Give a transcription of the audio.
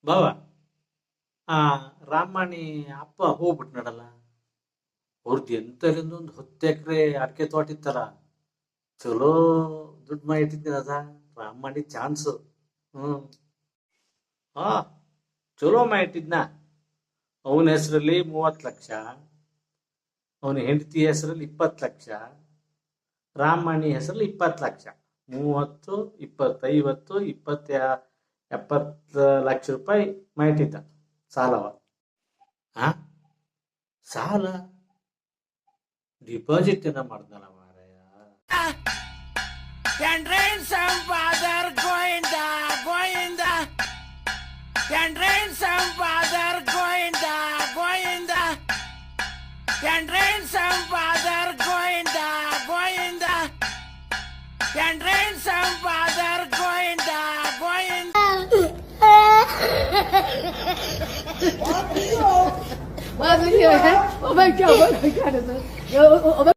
ಬಾವ ಆ ರಾಮಣ್ಣಿ ಅಪ್ಪ ಹೋಗ್ಬಿಟ್ನಡಲ್ಲ. ಅವ್ರದ್ದು ಎಂತರಿಂದ ಒಂದು 10 ಎಕರೆ ಅಡಿಕೆ ತೋಟ ಇತ್ತಲ್ಲ, ಚಲೋ ದುಡ್ಡು ಮಾಡಿಟ್ಟಿದ್ದೀರ ಅದ ರಾಮಣ್ಣಿ ಚಾನ್ಸ್. ಹ್ಮ್ ಹಾ, ಚಲೋ ಮಾಡಿಟ್ಟಿದ್ನ. ಅವನ ಹೆಸರಲ್ಲಿ 30 ಲಕ್ಷ, ಅವನ ಹೆಂಡತಿ ಹೆಸರಲ್ಲಿ 20 ಲಕ್ಷ, ರಾಮಣ್ಣಿ ಹೆಸರಲ್ಲಿ 20 ಲಕ್ಷ. 30, 20, 50, 20, 70 ಲಕ್ಷ ರೂಪಾಯಿ ಮಾಡಿಟ್ಟಿದ್ದ ಸಾಲವ. ಆ ಸಾಲ ಡಿಪಾಸಿಟ್ ಏನ ಮಾಡ್ದಲ್ಲ ಮಾರಾಯ. Candrain some father goinda, goinda. Candrain some father goinda, goinda. Candrain some father goinda, goinda. Candrain some father goinda, goinda. Oh my God! Oh my God!